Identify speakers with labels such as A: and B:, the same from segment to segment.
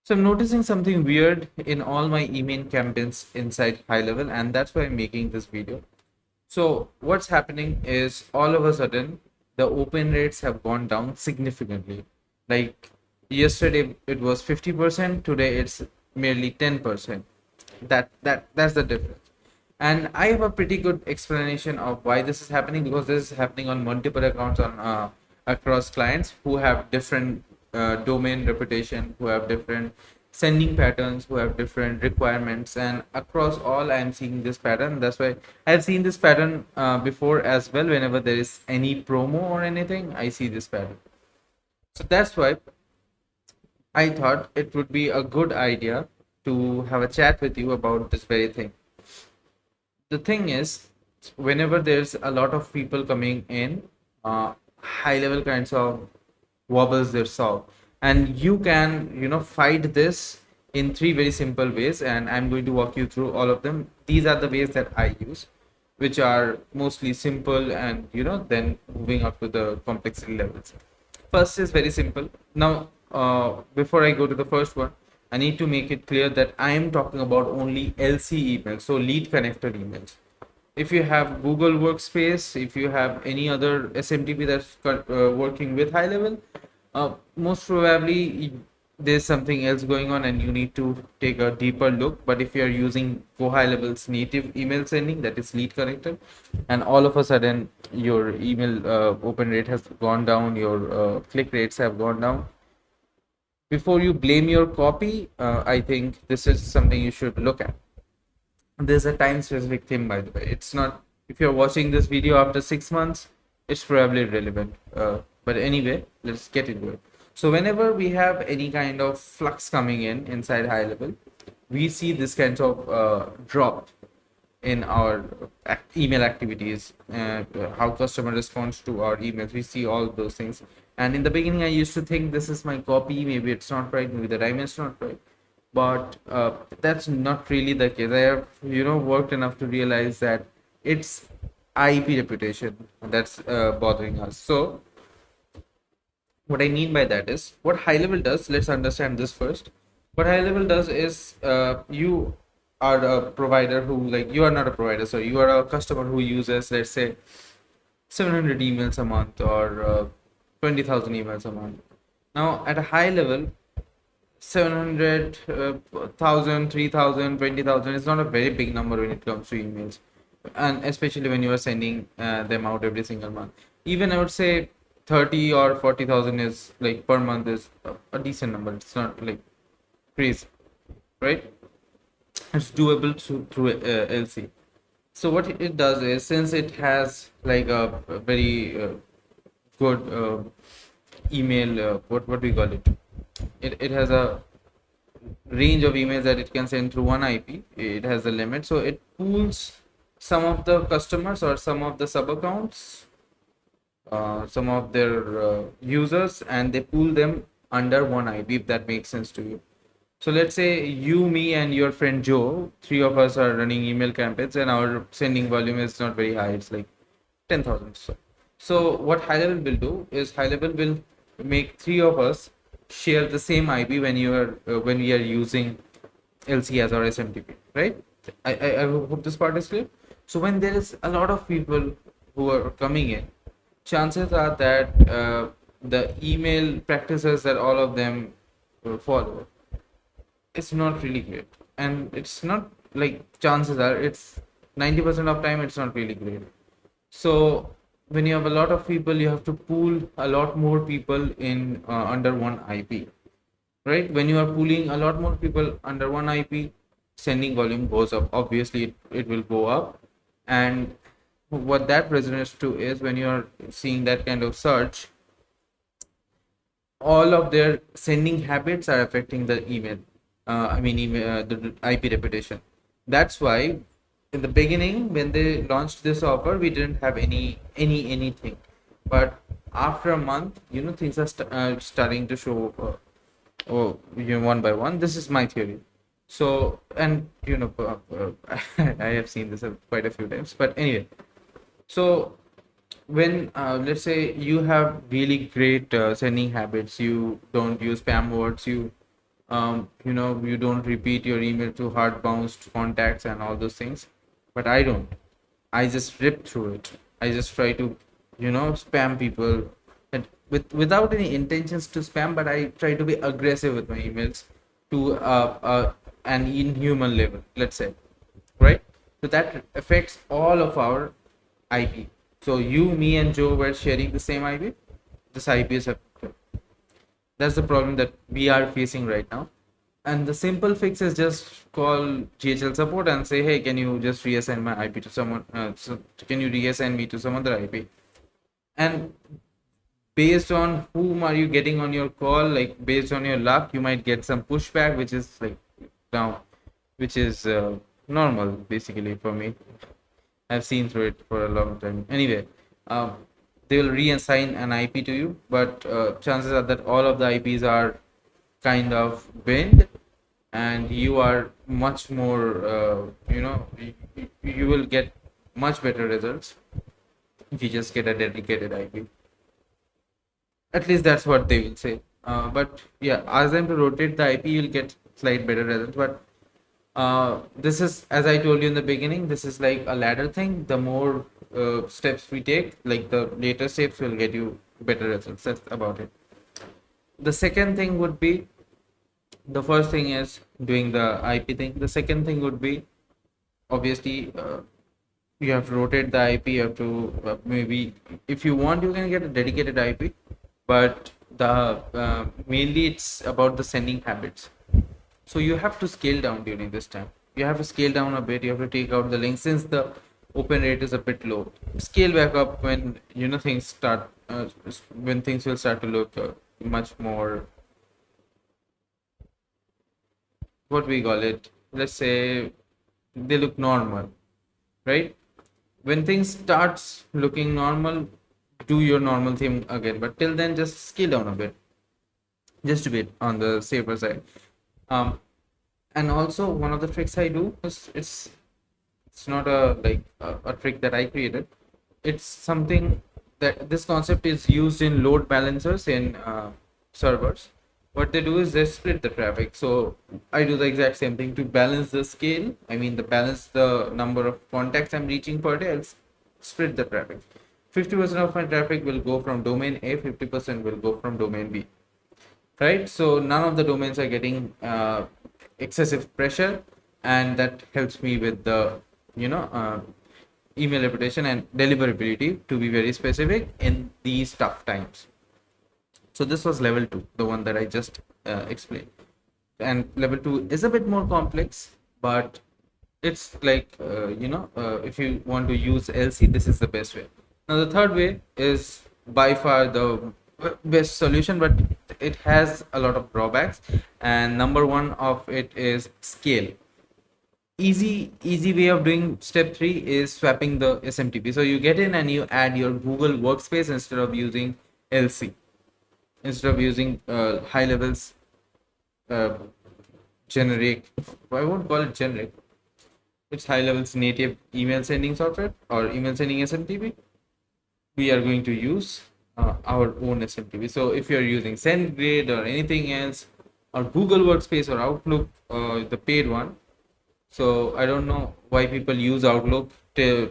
A: So I'm noticing something weird in all my email campaigns inside high level, and that's why I'm making this video. So what's happening is all of a sudden the open rates have gone down significantly. Like yesterday it was 50%, today it's merely 10%. That's the difference. And I have a pretty good explanation of why this is happening, because this is happening on multiple accounts on across clients who have different domain reputation, who have different sending patterns, who have different requirements, and across all I'm seeing this pattern. That's why I've seen this pattern before as well. Whenever there is any promo or anything, I see this pattern. So that's why I thought it would be a good idea to have a chat with you about this very thing. The thing is, whenever there's a lot of people coming in, high level kinds of wobbles their solve, and you can fight this in three very simple ways, and I'm going to walk you through all of them. These are the ways that I use, which are mostly simple, and then moving up to the complexity levels. First is very simple. Now, before I go to the first one, I need to make it clear that I am talking about only LC emails, so lead connector emails. If you have Google Workspace, if you have any other SMTP that's working with high level, most probably there's something else going on and you need to take a deeper look. But if you're using GoHighLevel's native email sending, that is lead connector, and all of a sudden your email open rate has gone down, your click rates have gone down, before you blame your copy, I think this is something you should look at. There's a time specific thing, by the way. It's not, if you're watching this video after 6 months, it's probably relevant. But anyway, let's get into it. So whenever we have any kind of flux coming in inside high level, we see this kind of drop in our email activities, how customer responds to our emails. We see all those things. And in the beginning, I used to think this is my copy. Maybe it's not right. Maybe the rhyme is not right. But that's not really the case. I have, worked enough to realize that it's IP reputation that's bothering us. So what I mean by that is, what high level does, let's understand this first. What high level does is, you are a provider who, like, you are not a provider, so you are a customer who uses, let's say, 700 emails a month, or 20,000 emails a month. Now at a high level, 700, 1000, 3000, 20,000 is not a very big number when it comes to emails, and especially when you are sending them out every single month. Even I would say 30 or 40,000 is, like, per month is a decent number. It's not like crazy, right? It's doable through LC. So what it does is, since it has like a very good email, what do we call it? It has a range of emails that it can send through one IP. It has a limit, so it pools some of the customers or some of the sub accounts, some of their users, and they pool them under one IP, if that makes sense to you. So let's say you, me, and your friend Joe, three of us are running email campaigns, and our sending volume is not very high. It's like 10,000. So what high level will do is, high level will make three of us share the same IP when when we are using LC as our SMTP, right? I hope this part is clear. So when there is a lot of people who are coming in, chances are that the email practices that all of them follow, it's not really great. And it's not, like, chances are, it's 90% of time it's not really great. So when you have a lot of people, you have to pool a lot more people in under one IP, right? When you are pooling a lot more people under one IP, sending volume goes up. Obviously it will go up. And what that resonates to is, when you are seeing that kind of search, all of their sending habits are affecting the email, the IP reputation. That's why in the beginning, when they launched this offer, we didn't have anything. But after a month, things are starting to show, one by one. This is my theory. So, and I have seen this quite a few times. But anyway, so when let's say you have really great sending habits, you don't use spam words, you You don't repeat your email to hard bounced contacts and all those things, but I don't. I just rip through it. I just try to, spam people, and without any intentions to spam, but I try to be aggressive with my emails to an inhuman level, let's say, right? So that affects all of our IP. So you, me, and Joe were sharing the same IP. This IP is affected. That's the problem that we are facing right now. And the simple fix is just call GHL support and say, hey, can you just reassign my IP to someone? Can you reassign me to some other IP? And based on whom are you getting on your call, like based on your luck, you might get some pushback, which is like now, which is normal basically for me. I've seen through it for a long time. Anyway, um, they will reassign an IP to you, but chances are that all of the IPs are kind of binned, and you are much more, you will get much better results if you just get a dedicated IP. At least that's what they will say. But yeah, ask them to rotate the IP, you'll get slight better results. But this is, as I told you in the beginning, this is like a ladder thing. The more steps we take, like the later steps will get you better results. That's about it. The second thing would be, the first thing is doing the IP thing. The second thing would be, obviously, you have to rotate the IP. You have to maybe, if you want, you can get a dedicated IP, but the mainly it's about the sending habits. So you have to scale down during this time. You have to scale down a bit. You have to take out the link since the open rate is a bit low. Scale back up when things start, when things will start to look much more, what we call it. Let's say they look normal, right? When things starts looking normal, do your normal thing again. But till then, just scale down a bit, just a bit on the safer side. And also one of the tricks I do is, it's not a trick that I created. It's something that this concept is used in load balancers in servers. What they do is they split the traffic. So I do the exact same thing to balance the scale. I mean, the balance the number of contacts I'm reaching per day. I'll split the traffic. 50% of my traffic will go from domain A, 50% will go from domain B. Right? So none of the domains are getting excessive pressure, and that helps me with the email reputation and deliverability, to be very specific, in these tough times. So this was level 2, the one that I just explained. And level 2 is a bit more complex, but it's like, if you want to use LC, this is the best way. Now the third way is by far the best solution, but it has a lot of drawbacks, and number one of it is scale. Easy way of doing step 3 is swapping the SMTP. So you get in and you add your Google Workspace instead of using LC, instead of using GoHighLevel's generic, I won't call it generic, it's GoHighLevel's native email sending software or email sending SMTP. We are going to use our own SMTP. So if you're using SendGrid or anything else, or Google Workspace or Outlook, the paid one. So I don't know why people use Outlook till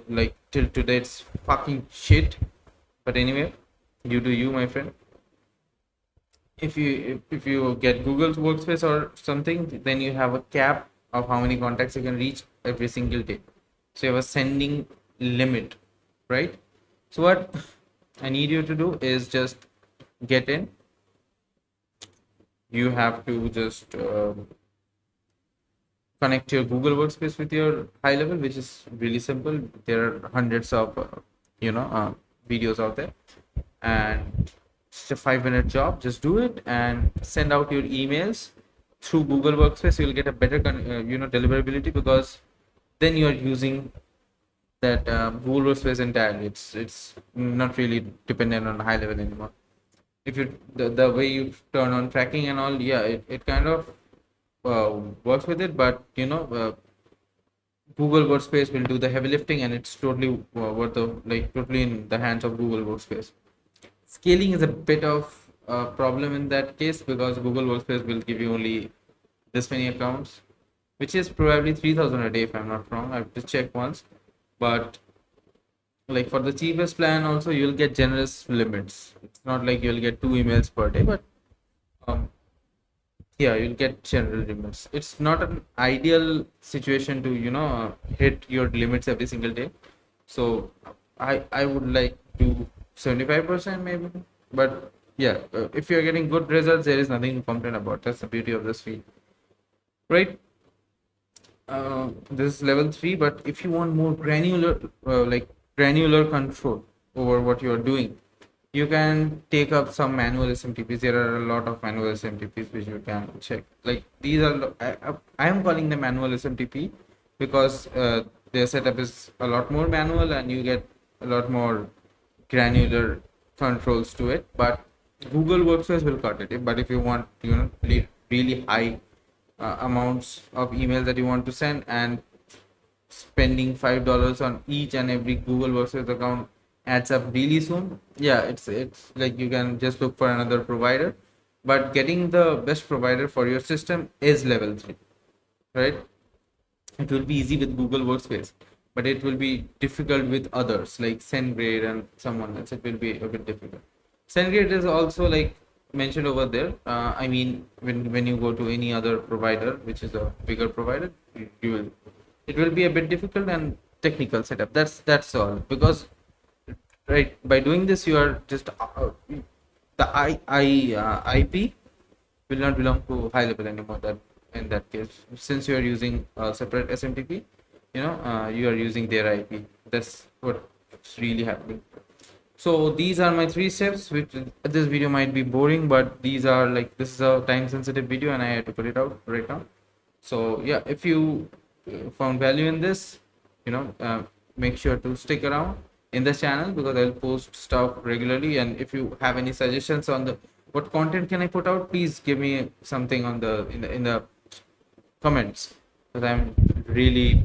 A: today. It's fucking shit. But anyway, you do you, my friend. If you get Google's Workspace or something, then you have a cap of how many contacts you can reach every single day. So you have a sending limit, right? So what I need you to do is just get in. You have to just connect your Google Workspace with your GoHighLevel, which is really simple. There are hundreds of videos out there, and it's a 5-minute job. Just do it and send out your emails through Google Workspace. You'll get a better deliverability, because then you are using that Google Workspace entirely. It's not really dependent on GoHighLevel anymore. If you the way you turn on tracking and all, yeah, it kind of works with it, but Google Workspace will do the heavy lifting, and it's totally totally in the hands of Google Workspace. Scaling is a bit of a problem in that case, because Google Workspace will give you only this many accounts, which is probably 3,000 a day if I'm not wrong. I have to check once. But like for the cheapest plan also you'll get generous limits. It's not like you'll get 2 emails per day, but um, yeah, you'll get general limits. It's not an ideal situation to hit your limits every single day. So I would like to 75% maybe. But yeah, if you're getting good results, there is nothing to complain about. That's the beauty of this feed, right? This is level 3, but if you want more granular granular control over what you are doing, you can take up some manual SMTPs. There are a lot of manual SMTPs which you can check. Like these are, I am calling them manual SMTP because their setup is a lot more manual and you get a lot more granular controls to it. But Google Workspace will cut it. But if you want, really high amounts of emails that you want to send, and spending $5 on each and every Google Workspace account adds up really soon. Yeah, it's like you can just look for another provider, but getting the best provider for your system is level 3, right? It will be easy with Google Workspace, but it will be difficult with others like SendGrid and someone else. It will be a bit difficult. SendGrid is also like mentioned over there. I mean, when you go to any other provider, which is a bigger provider, you will it will be a bit difficult and technical setup. That's all. Because right, by doing this, you are just the IP will not belong to high level anymore. That in that case, since you are using a separate SMTP, you are using their IP. That's what's really happening. So these are my 3 steps, which this video might be boring, but these are like, this is a time sensitive video and I had to put it out right now. So yeah, if you found value in this, make sure to stick around in this channel because I'll post stuff regularly. And if you have any suggestions on the what content can I put out, please give me something on the in the comments, because I'm really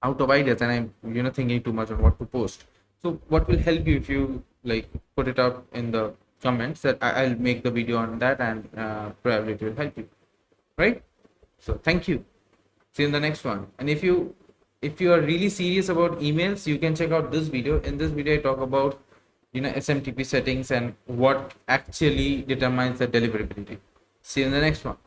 A: out of ideas and I'm thinking too much on what to post. So what will help you if you like put it out in the comments, that I'll make the video on that, and probably it will help you, right? So thank you. See you in the next one. And if you are really serious about emails, you can check out this video. In this video I talk about SMTP settings and what actually determines the deliverability. See you in the next one.